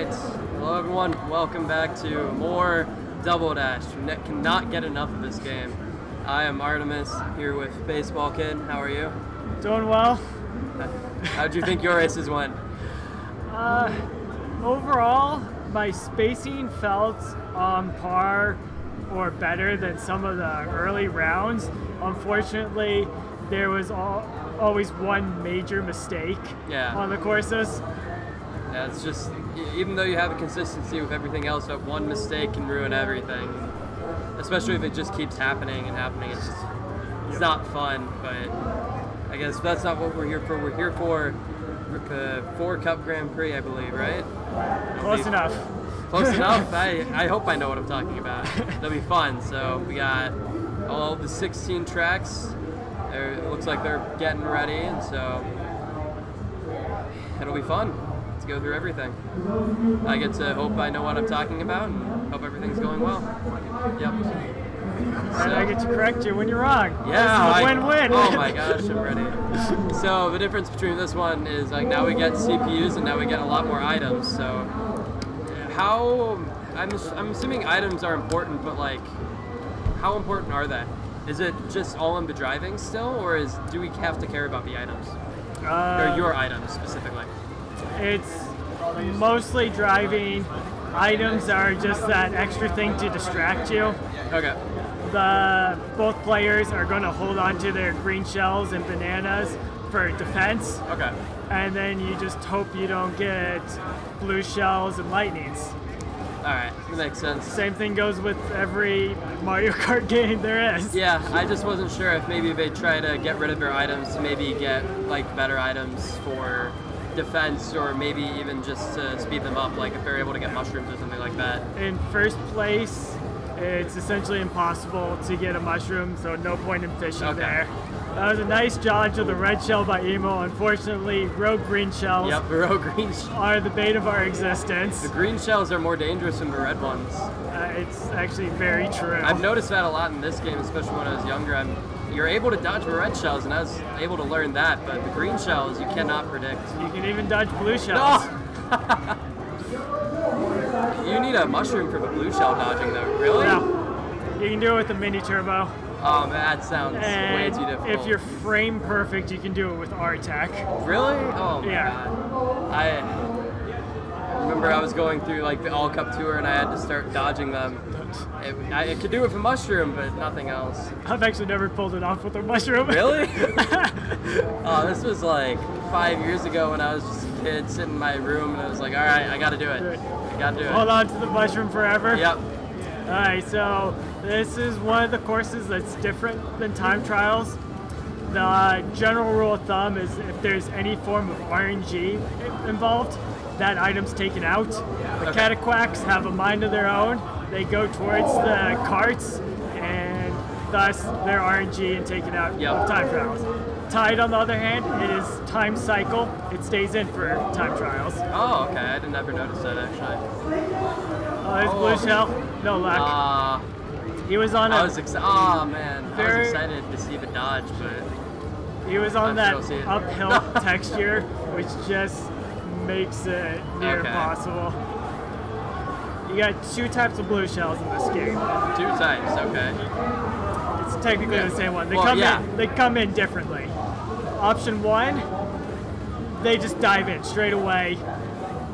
Alright, hello everyone, welcome back to more Double Dash. Cannot get enough of this game. I am Artemis, here with Baseball Kid. How are you? Doing well. How'd you think your races went? Overall, my spacing felt on par or better than some of the early rounds. Unfortunately, there was always one major mistake on the courses. Yeah, it's just, even though you have a consistency with everything else, that one mistake can ruin everything. Especially if it just keeps happening and happening. It's just, it's not fun, but I guess that's not what we're here for. We're here for 4 Cup Grand Prix, I believe, right? Close enough. Close enough? I hope I know what I'm talking about. That'll be fun. So we got all the 16 tracks. It looks like they're getting ready, and so it'll be fun. Let's go through everything. I get to hope I know what I'm talking about and hope everything's going well. Yep. And I get to correct you when you're wrong. Yeah. This is a win-win. Oh my gosh, I'm ready. So the difference between this one is like now we get CPUs and now we get a lot more items. So how, I'm assuming items are important, but like how important are they? Is it just all in the driving still, or do we have to care about the items? Or your items specifically? It's mostly driving. Items are just that extra thing to distract you. Okay. Both players are going to hold on to their green shells and bananas for defense. Okay. And then you just hope you don't get blue shells and lightnings. Alright, that makes sense. Same thing goes with every Mario Kart game there is. Yeah, I just wasn't sure if maybe they try to get rid of their items to maybe get like better items for defense, or maybe even just to speed them up, like if they're able to get mushrooms or something like that. In first place, it's essentially impossible to get a mushroom, so no point in fishing there. That was a nice dodge of the red shell by Emo. Unfortunately, rogue green shells are the bane of our existence. The green shells are more dangerous than the red ones. It's actually very true. I've noticed that a lot in this game, especially when I was younger. You're able to dodge the red shells, and I was able to learn that, but the green shells you cannot predict. You can even dodge blue shells. No! You need a mushroom for the blue shell dodging, though. Really? No. You can do it with the mini turbo. Oh, man, that sounds way too difficult. If you're frame perfect, you can do it with R-Tech. Really? Oh my god. I remember I was going through like the All Cup tour and I had to start dodging them. I could do it with a mushroom, but nothing else. I've actually never pulled it off with a mushroom. Really? Oh, this was like 5 years ago when I was just a kid sitting in my room and I was like, all right, I gotta do it. I gotta do it. Hold on to the mushroom forever? Yep. Alright, so this is one of the courses that's different than time trials. The general rule of thumb is if there's any form of RNG involved, that item's taken out. The Cataquacks have a mind of their own. They go towards the carts, and thus they're RNG and taken out of time trials. Tide, on the other hand, it is time cycle. It stays in for time trials. Oh, okay. I didn't ever notice that, actually. Oh, there's blue shell. No luck. He was on I was excited to see the dodge, but he was on that uphill texture, which just makes it near impossible. You got 2 types of blue shells in this game. 2 types, okay. It's technically the same one. They come in differently. Option 1, they just dive in straight away.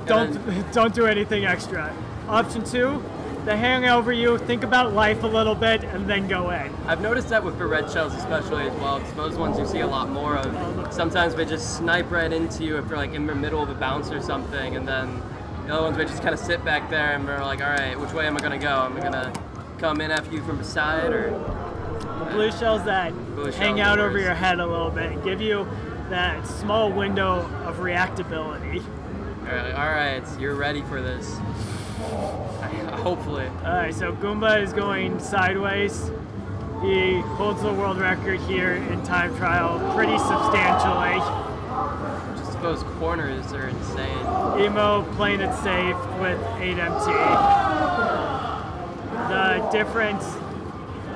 Don't do anything extra. Option 2, they hang over you, think about life a little bit, and then go in. I've noticed that with the red shells especially as well, because those ones you see a lot more of. Sometimes they just snipe right into you if you're like in the middle of a bounce or something, and then the other ones they just kind of sit back there and they're like, all right, which way am I going to go? Am I going to come in after you from the side, or? The blue shells that hang out over your head a little bit and give you that small window of reactability. All right, you're ready for this. Hopefully. Alright, so Goomba is going sideways. He holds the world record here in time trial pretty substantially. Just those corners are insane. Emo playing it safe with 8MT. The difference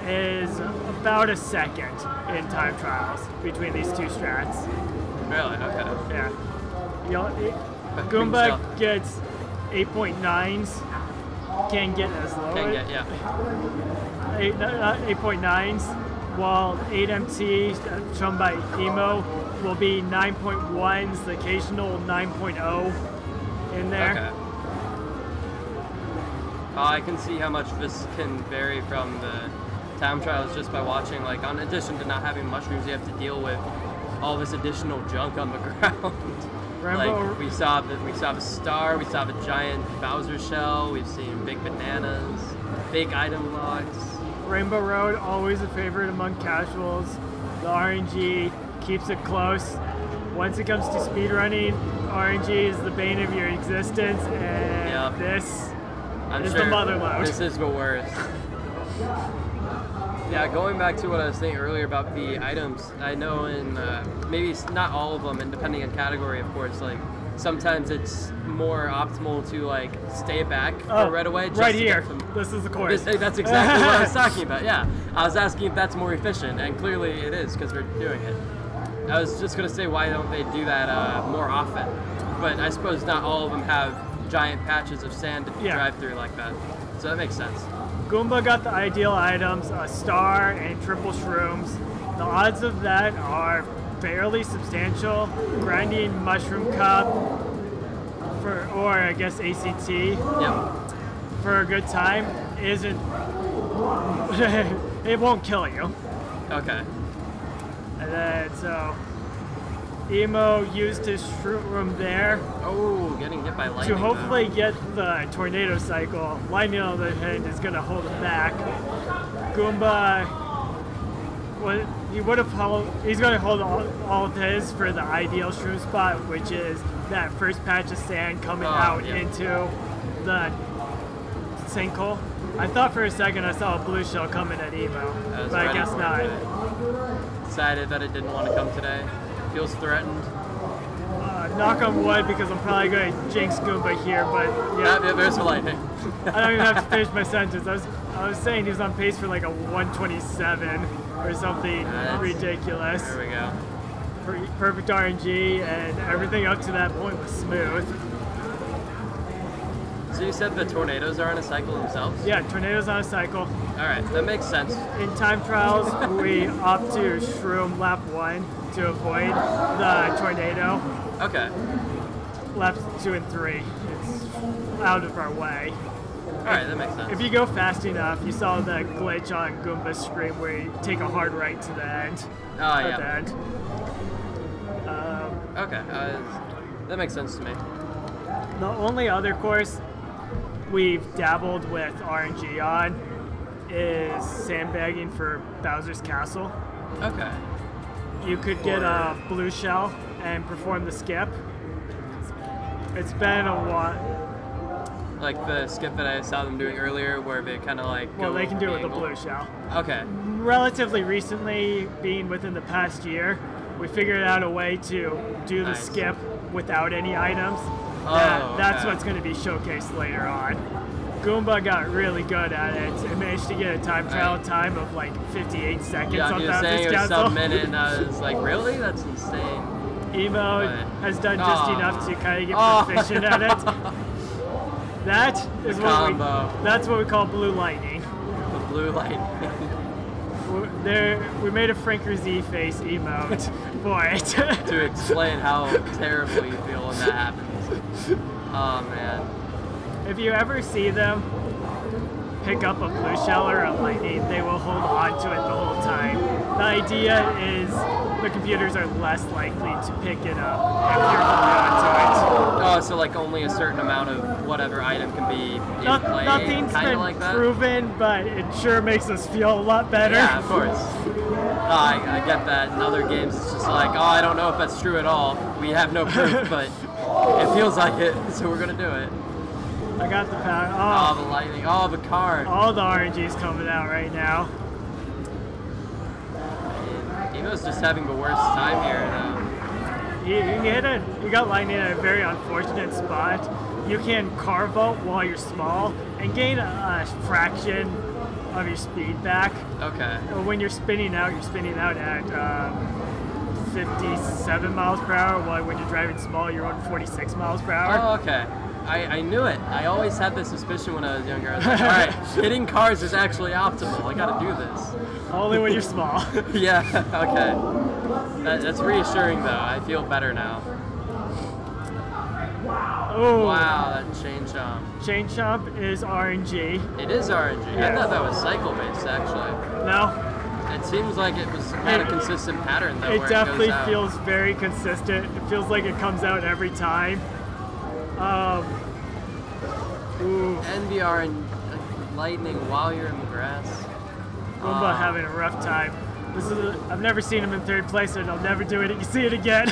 is about a second in time trials between these 2 strats. Really? Okay. Yeah. Goomba gets 8.9s can get as low. Can get, yeah. 8.9s, while 8MT shown by Emo will be 9.1s, the occasional 9.0 in there. Okay. I can see how much this can vary from the time trials just by watching. Like, in addition to not having mushrooms, you have to deal with all this additional junk on the ground. Like we saw the star, we saw the giant Bowser shell, we've seen big bananas, big item logs. Rainbow Road, always a favorite among casuals. The RNG keeps it close. Once it comes to speedrunning, RNG is the bane of your existence, and this is the mother load. This is the worst. Yeah, going back to what I was saying earlier about the items, I know in maybe not all of them, and depending on category, of course, like sometimes it's more optimal to like stay back right away. Just right here. This is the course. That's exactly what I was talking about. Yeah, I was asking if that's more efficient, and clearly it is because we're doing it. I was just gonna say, why don't they do that more often? But I suppose not all of them have giant patches of sand to drive through like that, so that makes sense. Goomba got the ideal items, a star and triple shrooms. The odds of that are fairly substantial. Grinding Mushroom Cup, or I guess ACT, for a good time isn't, it won't kill you. Okay. And then, so, Emo used his shroom there. Oh, getting hit by lightning. To hopefully get the tornado cycle. Lightning on the other hand is going to hold it back. Goomba, he's going to hold all of his for the ideal shroom spot, which is that first patch of sand coming out into the sinkhole. I thought for a second I saw a blue shell coming at Emo, but I guess not. Decided that it didn't want to come today. Feels threatened. Knock on wood, because I'm probably going to jinx Goomba here, but yeah, there's the lightning. I don't even have to finish my sentence. I was saying he was on pace for like a 127 or something ridiculous. There we go. Perfect RNG, and everything up to that point was smooth. So you said the tornadoes are on a cycle themselves? Yeah, tornadoes on a cycle. Alright, that makes sense. In time trials, we opt to shroom lap 1 to avoid the tornado. Okay. Laps 2 and 3, it's out of our way. Alright, that makes sense. If you go fast enough, you saw the glitch on Goomba's screen where you take a hard right to the end. Oh, yeah. The end. Okay, that makes sense to me. The only other course we've dabbled with RNG on is sandbagging for Bowser's Castle. Okay. You could get a blue shell and perform the skip. It's been a while. Like the skip that I saw them doing earlier, where they kind of like well, they can do it with a blue shell. Okay. Relatively recently, being within the past year, we figured out a way to do the skip without any items. That's what's going to be showcased later on. Goomba got really good at it and managed to get a time trial time of like 58 seconds on Bowser's Castle. Sub-minute, and I was like, really? That's insane. Emo has done just enough to kind of get proficient at it. That is that's what we call blue lightning. The blue lightning. We made a Franker Z face emote for it. To explain how terrible you feel when that happens. Oh man. If you ever see them pick up a blue shell or a lightning, they will hold on to it the whole time. The idea is the computers are less likely to pick it up if you're holding on to it. Oh, so like only a certain amount of whatever item can be in play? Nothing's been like that? proven, but it sure makes us feel a lot better. Yeah, of course. I get that. In other games, it's just like, I don't know if that's true at all. We have no proof, but it feels like it, so we're going to do it. I got the power. Oh, the lightning. Oh, the card. All the RNG's coming out right now. Emo's just having the worst time here. You got lightning at a very unfortunate spot. You can carve out while you're small and gain a fraction of your speed back. Okay. When you're spinning out at 57 miles per hour, while when you're driving small, you're on 46 miles per hour. Oh, okay. I knew it. I always had this suspicion when I was younger. I was like, all right, hitting cars is actually optimal. I got to do this. Only when you're small. Yeah, okay. That's reassuring, though. I feel better now. Oh. Wow, that chain jump. Chain jump is RNG. It is RNG. Yeah. I thought that was cycle-based, actually. No. It seems like it had a consistent pattern, though, where It definitely it goes out. feels very consistent. It feels like it comes out every time. NBR and lightning while you're in the grass. Goomba having a rough time. I've never seen him in third place, and I'll never do it. You see it again.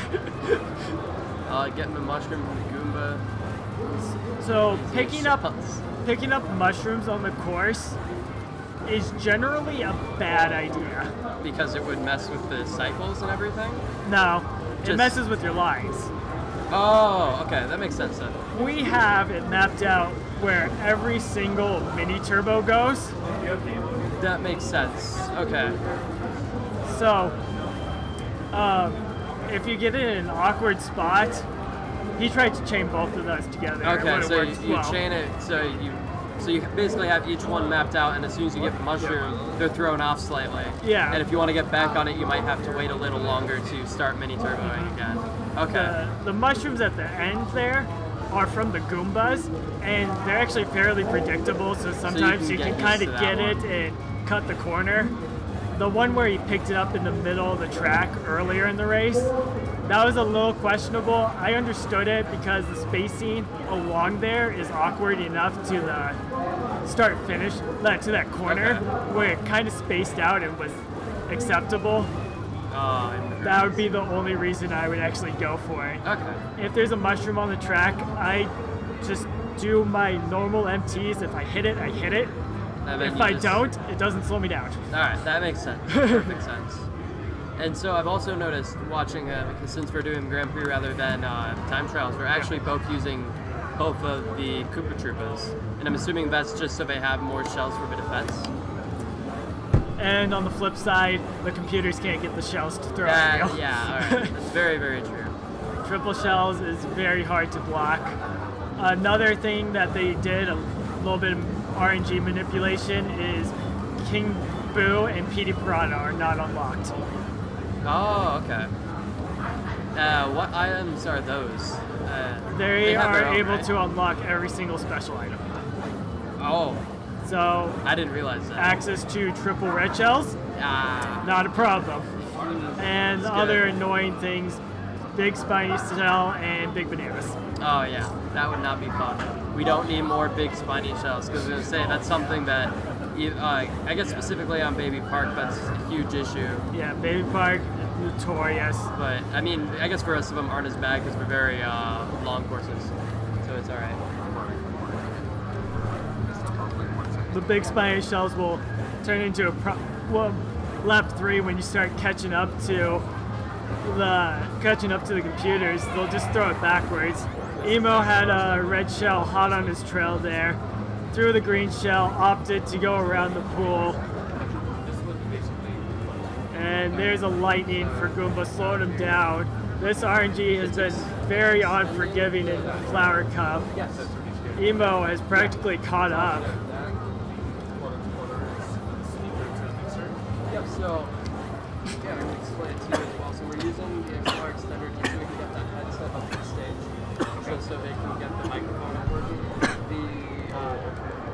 Getting the mushroom from the Goomba. So picking up mushrooms on the course is generally a bad idea. Because it would mess with the cycles and everything? No, it Just- messes with your lines. Oh, okay, that makes sense then. We have it mapped out where every single mini turbo goes. That makes sense. Okay. So, if you get in an awkward spot, he tried to chain both of those together. Okay, so you well. chain it, so you basically have each one mapped out, and as soon as you get the mushroom, they're thrown off slightly. Yeah. And if you want to get back on it, you might have to wait a little longer to start mini turboing again. Okay. The mushrooms at the end there are from the Goombas, and they're actually fairly predictable, so sometimes you can kind of get it and cut the corner. The one where he picked it up in the middle of the track earlier in the race, that was a little questionable. I understood it because the spacing along there is awkward enough to the start-finish, to that corner, where it kind of spaced out and was acceptable. That would be the only reason I would actually go for it. Okay. If there's a mushroom on the track, I just do my normal MTs. If I hit it, I hit it. If I don't, it doesn't slow me down. Alright, that makes sense. Perfect sense. And so I've also noticed watching, because since we're doing Grand Prix rather than time trials, we're actually both using both of the Koopa Troopas. And I'm assuming that's just so they have more shells for the defense. And on the flip side, the computers can't get the shells to throw at you. Yeah, alright. That's very, very true. Triple shells is very hard to block. Another thing that they did, a little bit of RNG manipulation, is King Boo and Petey Piranha are not unlocked. Oh, okay. What items are those? They have their are own, able right? to unlock every single special item. Oh, So I didn't realize that. access to triple red shells, not a problem. And That's other good. annoying things, big spiny shell and big bananas. Oh yeah, that would not be fun. We don't need more big spiny shells, because I was going to say, that's something that, I guess specifically on Baby Park, that's a huge issue. Yeah, Baby Park, notorious. But, I mean, I guess the rest of them aren't as bad because we're very long courses, so it's alright. The big spiny shells will turn into a lap 3 when you start catching up to the computers. They'll just throw it backwards. Emo had a red shell hot on his trail there, threw the green shell, opted to go around the pool, and there's a lightning for Goomba, slowing him down. This RNG has been very unforgiving in Flower Cup. Emo has practically caught up. Yep, so, yeah, I'm going to explain it to you as well. So we're using the XLR extender just so we can get that headset up to the stage, so they can get the microphone up working.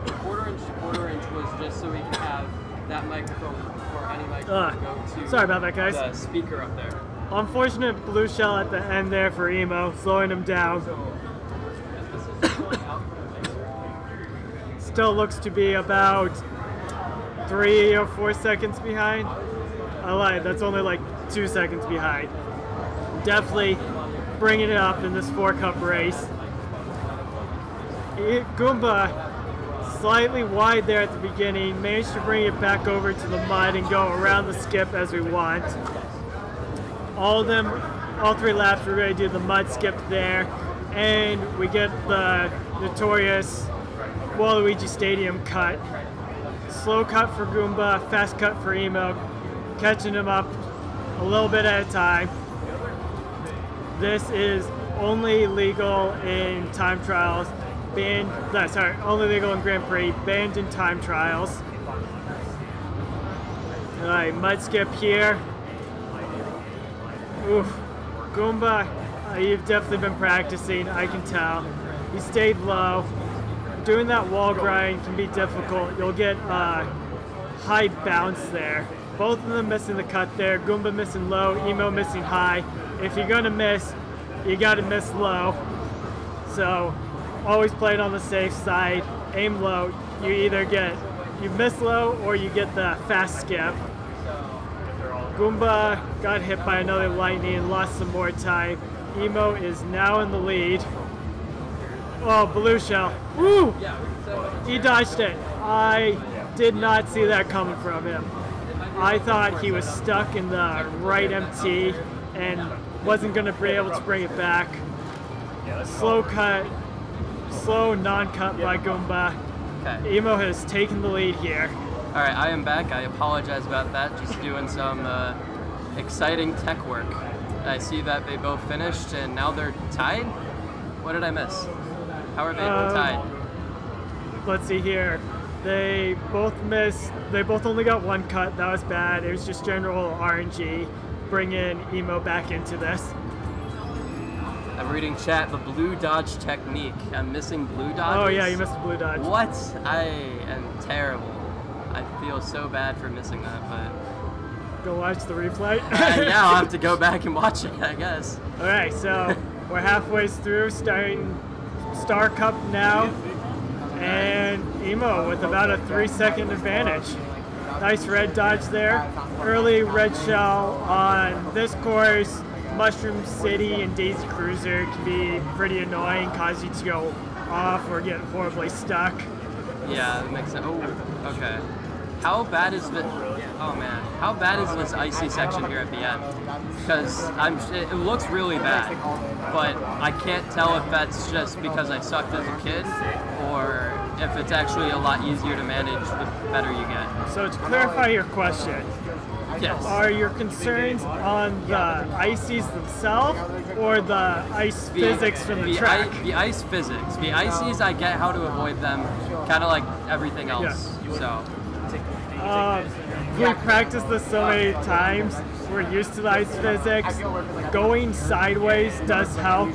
The quarter inch was just so we can have that microphone or any microphone go to Sorry about that, guys. the speaker up there. Unfortunate blue shell at the end there for Emo, slowing him down. So, this is just going out from the mixer. Still looks to be about 3 or 4 seconds behind. I lied, that's only like 2 seconds behind. Definitely bringing it up in this 4-cup race. Goomba, slightly wide there at the beginning, managed to bring it back over to the mud and go around the skip as we want. All 3 laps we're going to do the mud skip there, and we get the notorious Waluigi Stadium cut. Slow cut for Goomba, fast cut for Emo, catching him up a little bit at a time. This is only legal in time trials, only legal in Grand Prix, banned in time trials. Alright, mud skip here. Oof. Goomba, you've definitely been practicing, I can tell. You stayed low. Doing that wall grind can be difficult. You'll get high bounce there. Both of them missing the cut there. Goomba missing low, Emo missing high. If you're gonna miss, you gotta miss low. So always play it on the safe side. Aim low. You miss low or you get the fast skip. Goomba got hit by another lightning and lost some more time. Emo is now in the lead. Oh, blue shell. Woo! He dodged it. I did not see that coming from him. I thought he was stuck in the right MT and wasn't going to be able to bring it back. Slow non-cut by Goomba. Okay. Emo has taken the lead here. Alright, I am back. I apologize about that. Just doing some exciting tech work. I see that they both finished and now they're tied? What did I miss? How are they tied? Let's see here. They both missed. They both only got one cut. That was bad. It was just general RNG. Bringing Emo back into this. I'm reading chat, the blue dodge technique. I'm missing blue dodges? Oh yeah, you missed the blue dodge. What? I am terrible. I feel so bad for missing that, but... Go watch the replay? Yeah, I'll have to go back and watch it, I guess. Alright, so we're halfway through, starting Star Cup now. And Emo with about a 3-second advantage. Nice red dodge there. Early red shell on this course. Mushroom City and Daisy Cruiser can be pretty annoying, cause you to go off or get horribly stuck. Yeah, that makes sense. Oh, okay. How bad is the? Oh man, how bad is this icy section here at the end? Because it looks really bad, but I can't tell if that's just because I sucked as a kid, or if it's actually a lot easier to manage the better you get. So to clarify your question, yes. Are your concerns on the ices themselves or the ice physics from the track? The ice physics. The ices, I get how to avoid them, kind of like everything else. Yeah. So. We practiced this so many times. We're used to the ice physics. Going sideways does help.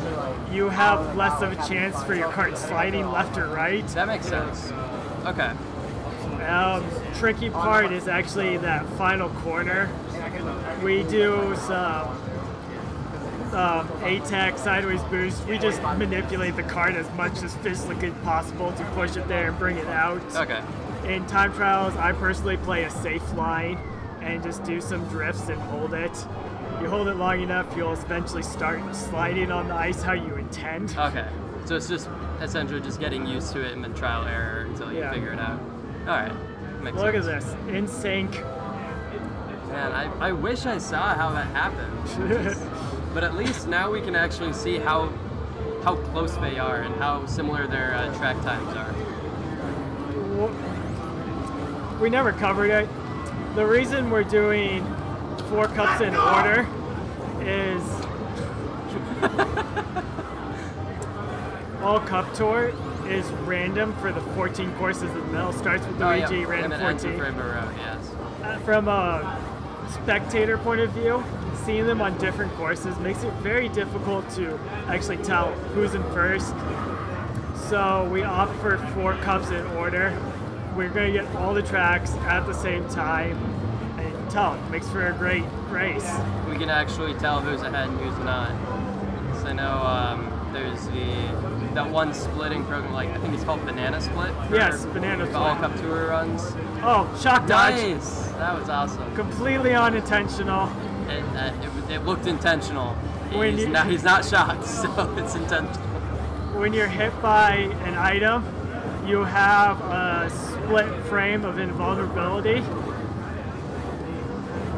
You have less of a chance for your kart sliding left or right. That makes sense. Okay. Tricky part is actually that final corner. We do some ATAC sideways boost. We just manipulate the kart as much as physically possible to push it there and bring it out. Okay. In time trials, I personally play a safe line and just do some drifts and hold it. You hold it long enough, you'll eventually start sliding on the ice how you intend. Okay. So it's just essentially just getting used to it and then trial error until you figure it out. Alright. Look at this. In sync. Man, I wish I saw how that happened. But at least now we can actually see how close they are and how similar their track times are. We never covered it. The reason we're doing 4 cups in order is all cup tour is random for the 14 courses in the middle. Starts with Luigi, random 14. From a spectator point of view, seeing them on different courses makes it very difficult to actually tell who's in first. So we opt for 4 cups in order. We're going to get all the tracks at the same time and tell. It makes for a great race. We can actually tell who's ahead and who's not. So I know there's that one splitting program, like I think it's called Banana Split. Yes, Banana Split. All Cup Tour runs. Oh, shock dodge. Nice! That was awesome. Completely unintentional. It looked intentional. He's not shocked, so it's intentional. When you're hit by an item, you have a split frame of invulnerability.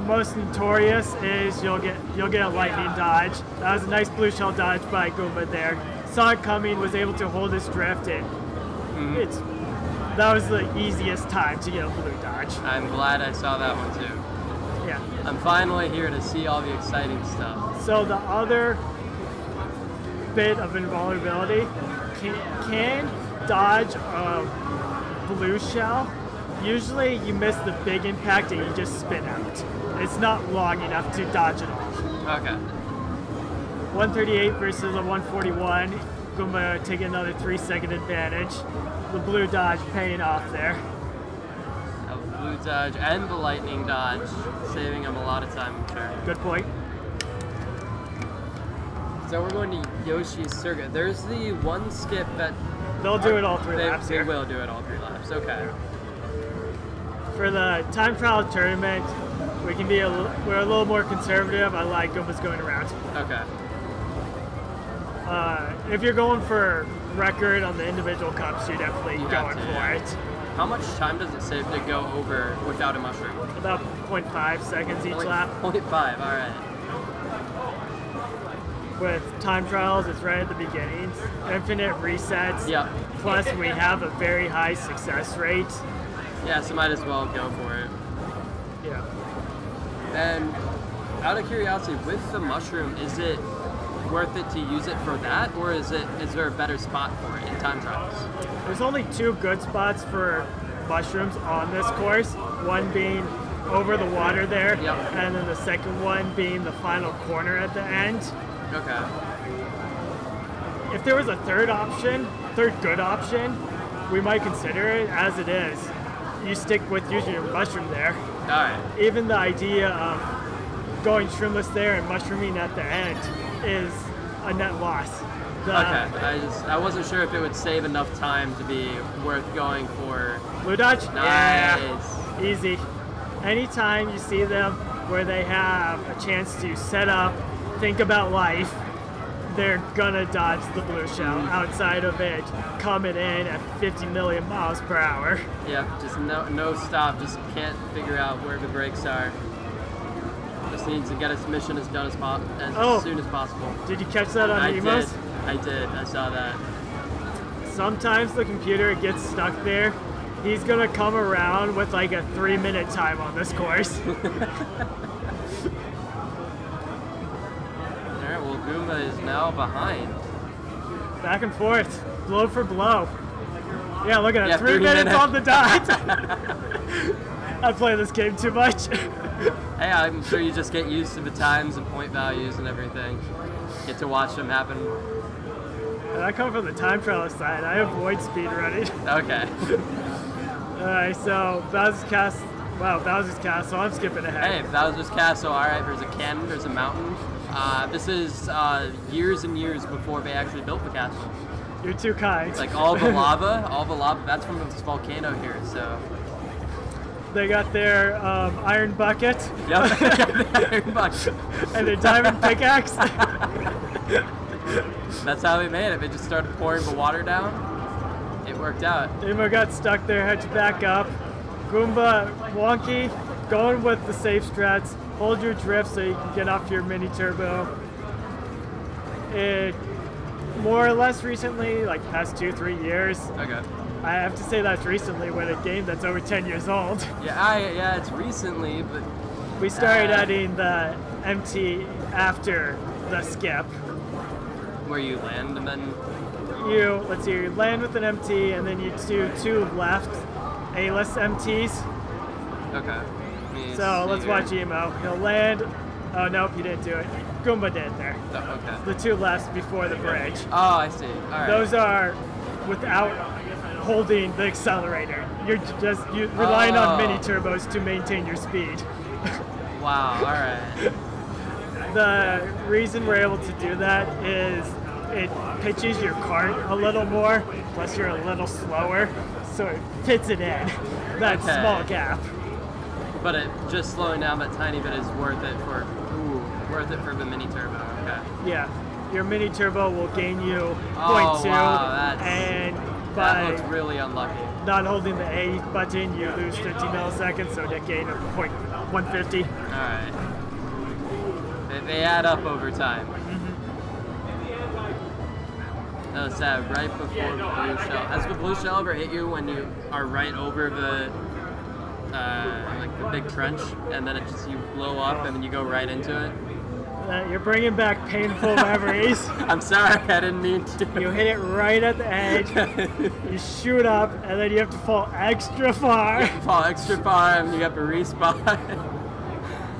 Most notorious is you'll get a lightning dodge. That was a nice blue shell dodge by Goomba there. Saw it coming, was able to hold his drift, and that was the easiest time to get a blue dodge. I'm glad I saw that one too. Yeah. I'm finally here to see all the exciting stuff. So the other bit of invulnerability. Can dodge a blue shell. Usually you miss the big impact and you just spin out. It's not long enough to dodge it all. Okay. 138 versus a 141. Goomba taking another 3-second advantage. The blue dodge paying off there. A blue dodge and the lightning dodge, saving him a lot of time, I'm sure. Good point. So we're going to Yoshi's Circuit. There's the one skip that... They'll do it all 3 laps They here. will do it all 3 laps, okay. For the time trial tournament, we can be we're a little more conservative. I like Goomba's going around. Okay. If you're going for record on the individual cups, you're definitely going for it. How much time does it save to go over without a mushroom? About 0.5 seconds each lap. 0.5, alright. With time trials, it's right at the beginning. Infinite resets. Yep. Plus, we have a very high success rate. Yeah, so might as well go for it. Yeah. And out of curiosity, with the mushroom, is it worth it to use it for that, or is there a better spot for it in time trials? There's only 2 good spots for mushrooms on this course. One being over the water there, yep. And then the second one being the final corner at the end. Okay. If there was a third good option, we might consider it. As it is, you stick with using your mushroom there. Alright. Even the idea of going shroomless there and mushrooming at the end is a net loss. Okay, I wasn't sure if it would save enough time to be worth going for. Blue dodge? Nice. Yeah, easy. Anytime you see them where they have a chance to set up, think about life, they're gonna dodge the blue shell. Outside of it coming in at 50 million miles per hour. Yep, just no stop, just can't figure out where the brakes are. Just needs to get his mission as done as soon as possible. Did you catch that on the emos? I did, I saw that. Sometimes the computer gets stuck there. He's gonna come around with like a 3-minute time on this course. Alright, well Goomba is now behind. Back and forth, blow for blow. Yeah, look at it, 3 minutes minutes on the dot. I play this game too much. Hey, I'm sure you just get used to the times and point values and everything. Get to watch them happen. And I come from the time trial side. I avoid speedrunning. Okay. Alright, so Bowser's Castle. Wow, Bowser's Castle. I'm skipping ahead. Hey, Bowser's Castle. Alright, there's a cannon, there's a mountain. This is years and years before they actually built the castle. You're too kind. Like all the lava, that's from this volcano here, so. They got their iron bucket. Yep, the iron bucket. And their diamond pickaxe. That's how they made it. They just started pouring the water down. It worked out. Emo got stuck there, had to back up. Goomba, wonky, going with the safe strats. Hold your drift so you can get off your mini turbo. It more or less recently, like past 2-3 years. Okay. I have to say that's recently with a game that's over 10 years old. Yeah, it's recently, but we started adding the MT after the skip. Where you land and then let's see, you land with an MT and then you do 2 left A-list MTs. Okay. So let's watch Emo. He'll land. Oh nope, he didn't do it. Goomba did there. Oh, okay. The 2 lefts before the bridge. Oh, I see. All right. Those are without holding the accelerator. You're relying on mini turbos to maintain your speed. Wow. All right. The reason we're able to do that is it pitches your cart a little more, plus you're a little slower, so it fits it in, that small gap. But it just slowing down that tiny bit is worth it for the mini turbo. Okay. Yeah, your mini turbo will gain you 0.2, wow, and that looks really unlucky. Not holding the A button, you lose 50 milliseconds, so net gain of 150. All right. They add up over time. That was sad, right before the blue shell. Has the blue shell ever hit you when you are right over the like the big trench, and then you blow up and then you go right into it? You're bringing back painful memories. I'm sorry, I didn't mean to. You hit it right at the edge. You shoot up, and then you have to fall extra far. You fall extra far, and you have to respawn.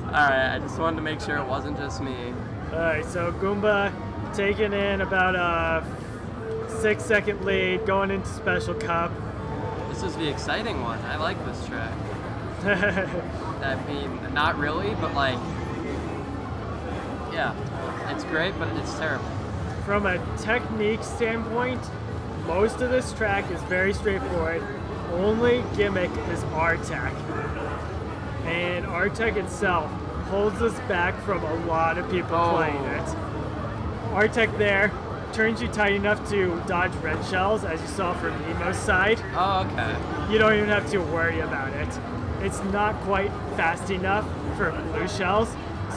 Alright, I just wanted to make sure it wasn't just me. Alright, so Goomba taking in about a 6-second lead, going into Special Cup. This is the exciting one. I like this track. I mean, not really, but like, yeah, it's great, but it's terrible. From a technique standpoint, most of this track is very straightforward. Only gimmick is R-Tech. And R-Tech itself holds us back from a lot of people playing it. R-Tech there turns you tight enough to dodge red shells, as you saw from Emo's side. Oh, okay. You don't even have to worry about it. It's not quite fast enough for blue shells,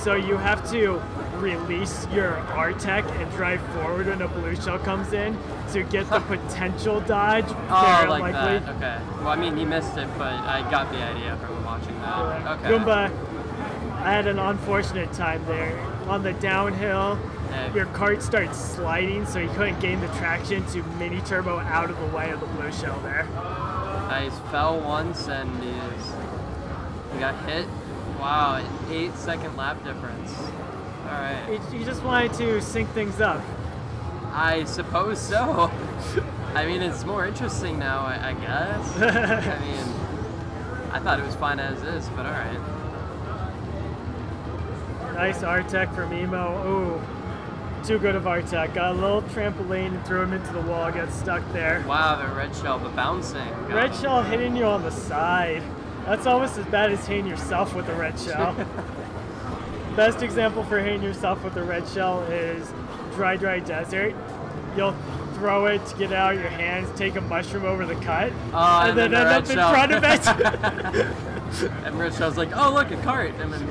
so you have to release your R-Tech and drive forward when a blue shell comes in to get the potential dodge. Oh, like likely. That. Okay. Well, I mean, he missed it, but I got the idea from watching that. Okay. Goomba, I had an unfortunate time there. On the downhill, your kart starts sliding, so you couldn't gain the traction to mini turbo out of the way of the blue shell there. I fell once and he got hit. Wow, an 8-second lap difference. Alright. You just wanted to sync things up. I suppose so. I mean, it's more interesting now, I guess. I mean, I thought it was fine as is, but alright. Nice R-Tech from Emo. Ooh, too good of R-Tech. Got a little trampoline and threw him into the wall, got stuck there. Wow, the red shell, but bouncing. Red shell hitting you on the side. That's almost as bad as hitting yourself with a red shell. Best example for hitting yourself with a red shell is dry desert. You'll throw it to get out of your hands, take a mushroom over the cut, and then end up in front of it. And red shell's like, oh look, a cart. And then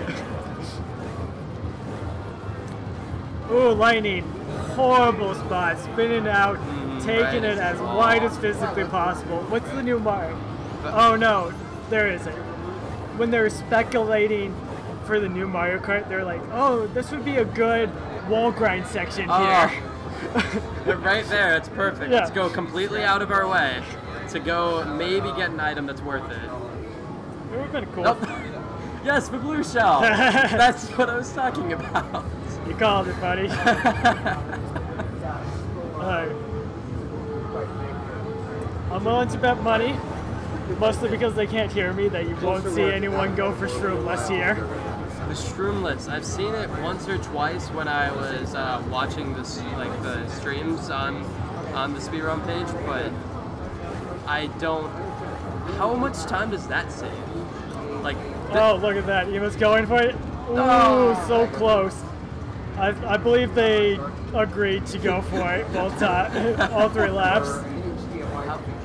ooh, lightning. Horrible spot. Spinning out, taking it as wide as physically possible. What's the new Mario? Oh no, there isn't. When they're speculating for the new Mario Kart, they're like, oh, this would be a good wall grind section here. Right there, it's perfect. Yeah. Let's go completely out of our way to go maybe get an item that's worth it. It would have been cool. Nope. Yes, the blue shell. That's what I was talking about. You called it, buddy. I'm willing to bet money, mostly because they can't hear me, that you won't see anyone go for Shroomless here. The Shroomless, I've seen it once or twice when I was watching this, like the streams on the Speedrun page, but I don't. How much time does that save? Like. Oh, look at that! He was going for it. Ooh, so close. I believe they agreed to go for it both all 3 laps,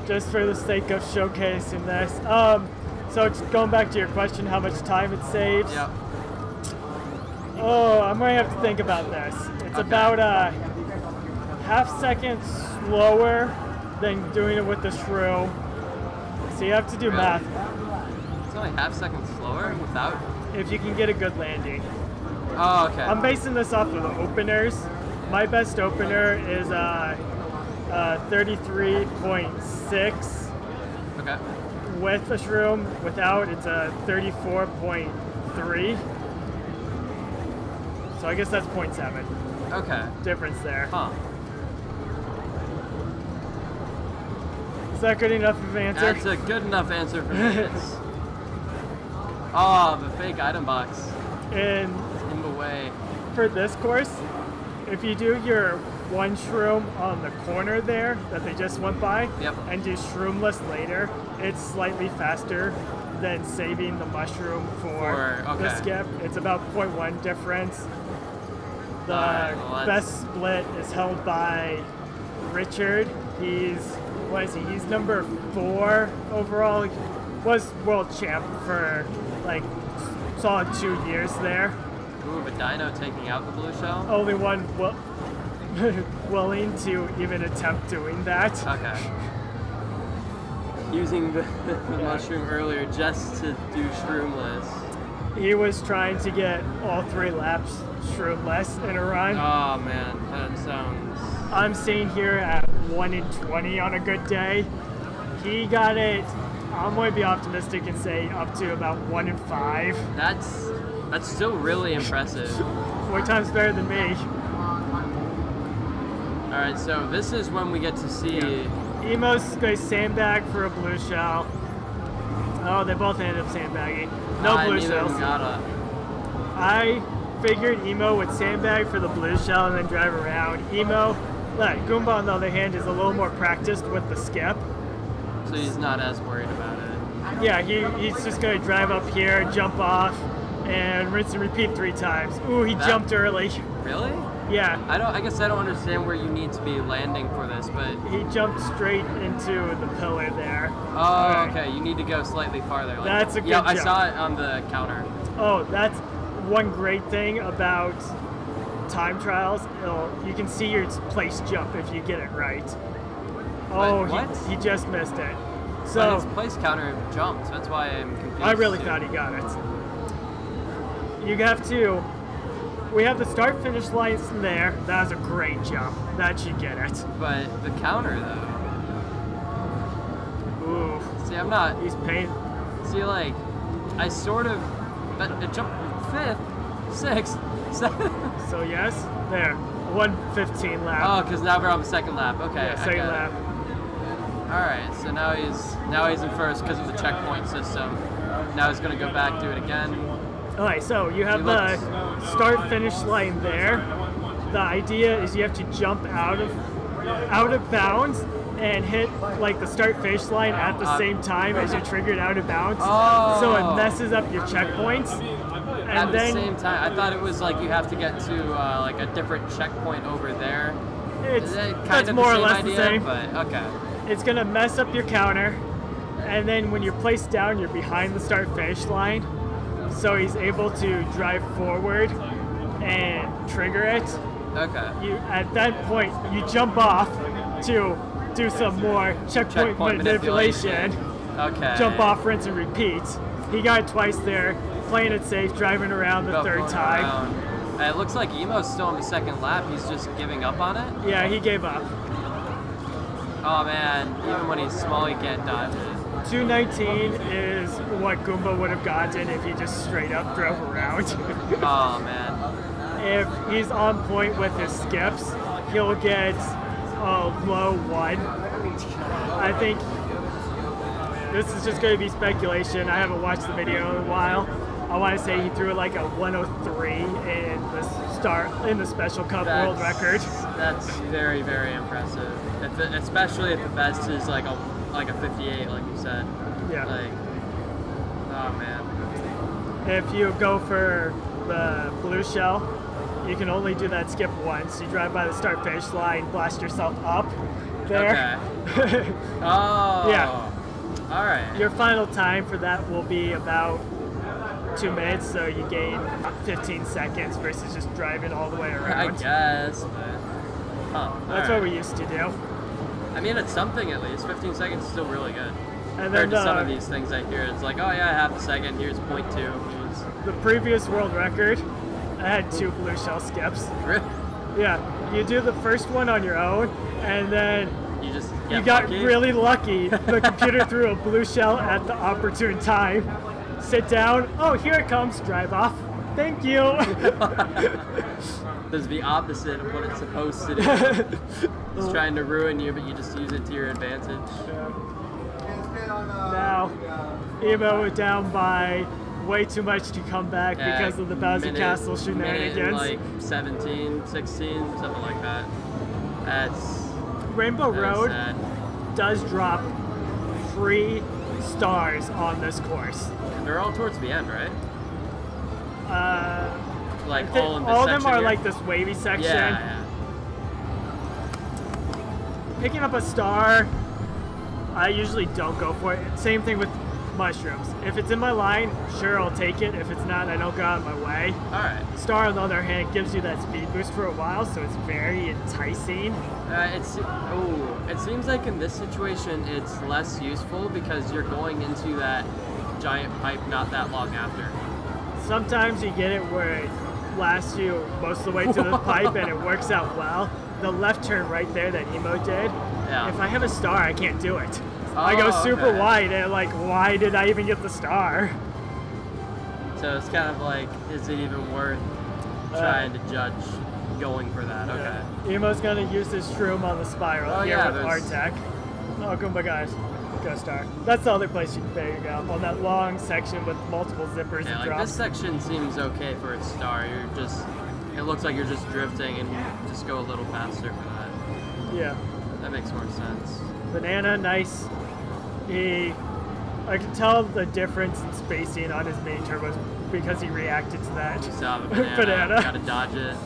just for the sake of showcasing this. So just going back to your question, how much time it saves. Yep. Oh, I'm going to have to think about this. It's about a half second slower than doing it with the shrew. So you have to do math. It's only half second slower without? If you can get a good landing. Oh, okay. I'm basing this off of the openers. My best opener is 33.6. Okay. With a shroom, without it's a 34.3. So I guess that's 0.7. Okay. Difference there. Huh. Is that good enough of an answer? That's a good enough answer for me. Oh, the fake item box. And in the way. For this course, if you do your one shroom on the corner there that they just went by, and do shroomless later, it's slightly faster than saving the mushroom for the skip. It's about 0.1 difference. The best split is held by Richard. He's He's number 4 overall. He was world champ for like solid 2 years there. Ooh, but Dino taking out the blue shell? Only one willing to even attempt doing that. Okay. Using the mushroom earlier just to do shroomless. He was trying to get all 3 laps shroomless in a run. Oh man, that sounds... I'm seeing here at 1 in 20 on a good day. He got it, I'm going to be optimistic and say up to about 1 in 5. That's still really impressive. 4 times better than me. Alright, so this is when we get to see... Yeah. Emo's going to sandbag for a blue shell. Oh, they both ended up sandbagging. No blue shells. I figured Emo would sandbag for the blue shell and then drive around. Goomba, on the other hand, is a little more practiced with the skip. So he's not as worried about it. Yeah, he's just going to drive up here, jump off, and rinse and repeat 3 times. Ooh, he jumped early. Really? Yeah. I guess I don't understand where you need to be landing for this, but... He jumped straight into the pillar there. Oh, okay. You need to go slightly farther. Like, that's a good jump. I saw it on the counter. Oh, that's one great thing about time trials. You can see your place jump if you get it right. Oh, he just missed it. So but his place counter jumped. That's why I'm confused. I really thought he got it. You have to... We have the start-finish lines there. That was a great jump. That should get it. But the counter, though. Ooh. See, I'm not... He's pain. See, like, I sort of... But it jumped 5th, 6th, 7th. So, yes. There. 1:15 lap. Oh, because now we're on the 2nd lap. Okay, yeah, 2nd lap. Alright, so now he's in first because of the checkpoint system. Now he's going to go back, do it again. Alright, so you have the start-finish line there. The idea is you have to jump out of bounds and hit like the start-finish line at the same time as you're triggered out of bounds. Oh. So it messes up your checkpoints. And at the same time, I thought it was like you have to get to like a different checkpoint over there. That's more or less the same. But okay. It's gonna mess up your counter, and then when you're placed down, you're behind the start-finish line. So he's able to drive forward and trigger it. Okay. At that point, you jump off to do some more checkpoint manipulation. Okay. Jump off, rinse, and repeat. He got it twice there, playing it safe, driving around the 3rd time. It looks like Emo's still on the 2nd lap. He's just giving up on it? Yeah, he gave up. Oh man, even when he's small, he can't dodge it. 219 is what Goomba would have gotten if he just straight up drove around. Oh man. If he's on point with his skips, he'll get a low 1. I think this is just going to be speculation. I haven't watched the video in a while. I want to say he threw like a 103 in the Special Cup world record. That's very, very impressive. Especially if the best is like a 58, like you said. Yeah. Like, oh man. If you go for the blue shell, you can only do that skip once. You drive by the start-finish line, blast yourself up there. Okay. Oh. Yeah. All right. Your final time for that will be about 2 minutes, so you gain 15 seconds versus just driving all the way around. I guess, but... That's what we used to do. I mean, it's something at least. 15 seconds is still really good. And compared to some of these things I hear, it's like, oh yeah, half a second, here's 0.2. The previous world record, I had 2 blue shell skips. Really? Yeah, you do the first one on your own, and then you got really lucky. The computer threw a blue shell at the opportune time. Sit down. Oh, here it comes. Drive off. Thank you. There's the opposite of what it's supposed to do. It's trying to ruin you, but you just use it to your advantage. Now, Emo went down by way too much to come back because of the Bowser Castle shenanigans. Like 17, 16, something like that. That's Rainbow Road sad. Does drop 3 stars on this course. They're all towards the end, right? Like all in this all of them are here? like this wavy section. Yeah. Picking up a star, I usually don't go for it. Same thing with mushrooms. If it's in my line, sure, I'll take it. If it's not, I don't go out of my way. Alright. Star, on the other hand, gives you that speed boost for a while, so it's very enticing. It seems like in this situation it's less useful because you're going into that giant pipe not that long after. Sometimes you get it where it lasts you most of the way to the pipe and it works out well. The left turn right there that Emo did, if I have a star, I can't do it. I go super wide and like, why did I even get the star? So it's kind of like, is it even worth trying to judge going for that? Okay. Emo's gonna use his shroom on the spiral here with R-Tech. Oh, Goomba guys, go star. That's the other place you can bang up, on that long section with multiple zippers and like drops. This section seems okay for a star. It looks like you're just drifting and you just go a little faster for that. Yeah. That makes more sense. Banana, nice. I can tell the difference in spacing on his main turbos because he reacted to that. You saw the banana. Gotta dodge it.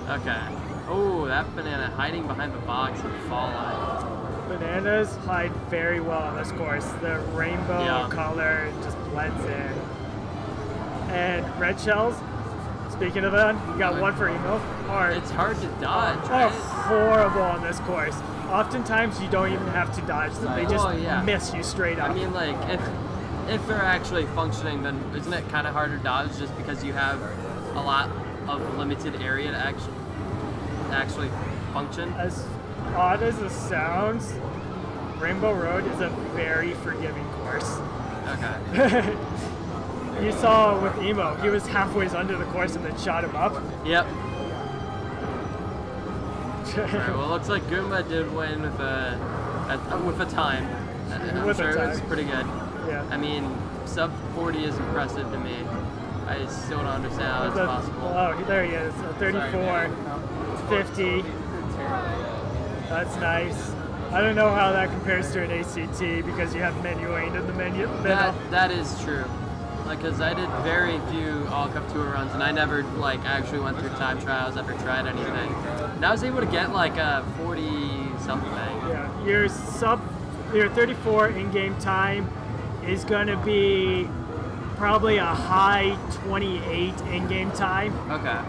Okay. Oh, that banana hiding behind the box and fall line. Bananas hide very well on this course. The rainbow color just blends in. And red shells, speaking of that, you got one for Emo. It's hard to dodge, right? Horrible on this course. Oftentimes you don't even have to dodge them. They just miss you straight up. I mean, like, if they're actually functioning, then isn't it kind of harder to dodge just because you have a lot of limited area to actually function? As odd as it sounds, Rainbow Road is a very forgiving course. Okay. You saw with Emo, he was halfway under the course and then shot him up. Yep. Right, well, it looks like Goomba did win with a time. I'm sure it was pretty good. Yeah. I mean, sub 40 is impressive to me. I still don't understand how that's possible. Oh, there he is. 34, 50. That's nice. I don't know how that compares to an ACT because you have menuing in the menu. That is true. Like, cause I did very few All Cup Tour runs, and I never like actually went through time trials, ever tried anything. And I was able to get like a 40 something. Yeah, your 34 in-game time is gonna be probably a high 28 in-game time. Okay.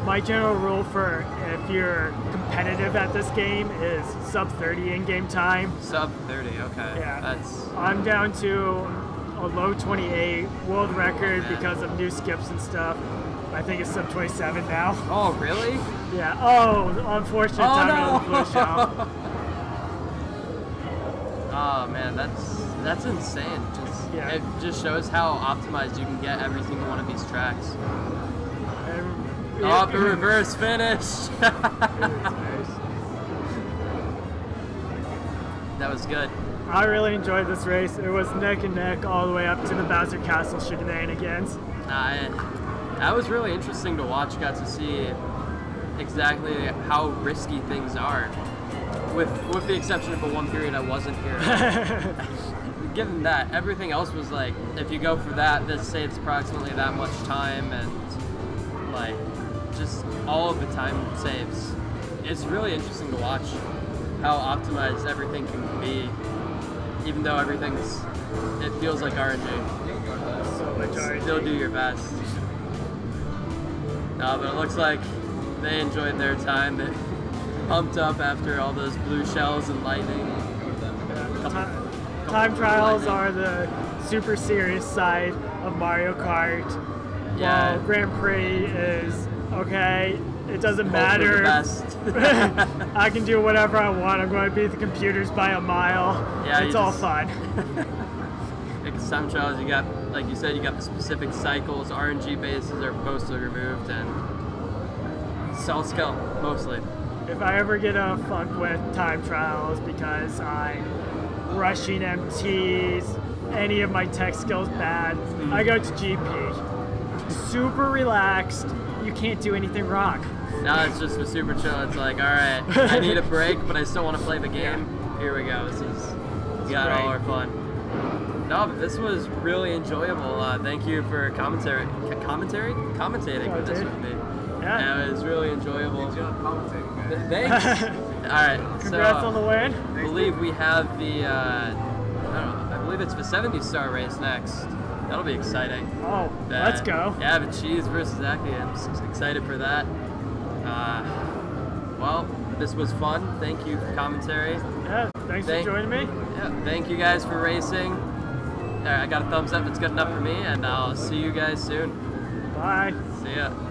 My general rule for if you're competitive at this game is sub 30 in-game time. Sub 30, okay. Yeah. I'm down to a low 28 world record because of new skips and stuff. I think it's sub 27 now. Oh, really? Yeah. Oh, unfortunate time of the blue shell. Oh man, that's insane. It just shows how optimized you can get every single one of these tracks. Oh, the reverse finish. That was good. I really enjoyed this race. It was neck and neck all the way up to the Bowser Castle shenanigans. That was really interesting to watch. Got to see exactly how risky things are, with the exception of the one period I wasn't here. Given that, everything else was like, if you go for that, this saves approximately that much time, and like, just all of the time saves. It's really interesting to watch how optimized everything can be, even though it feels like RNG. So much RNG. Still do your best. No, but it looks like they enjoyed their time. They pumped up after all those blue shells and lightning. Time trials are the super serious side of Mario Kart. Yeah. While Grand Prix is okay. It doesn't matter. I can do whatever I want. I'm going to beat the computers by a mile. Yeah, it's all fun. Because time trials, you got, like you said, you got the specific cycles. RNG bases are mostly removed, and cell skill mostly. If I ever get a funk with time trials because I'm rushing MTs, any of my tech skills bad, I go to GP. Super relaxed. You can't do anything wrong. Now it's just a super chill. It's like, all right, I need a break, but I still want to play the game. Here we go. We got all our fun. No, but this was really enjoyable. Thank you for commentating with this with me. Yeah, it was really enjoyable. Good job commentating, guys. Thanks. All right. Congrats on the win. I believe we have the, I believe it's the 70-star race next. That'll be exciting. Oh, let's go. Yeah, the Cheese versus Aki. I'm excited for that. Well, this was fun. Thank you for commentary. Yeah, thanks for joining me. Yeah, thank you guys for racing. I got a thumbs up. It's good enough for me, and I'll see you guys soon. Bye. See ya.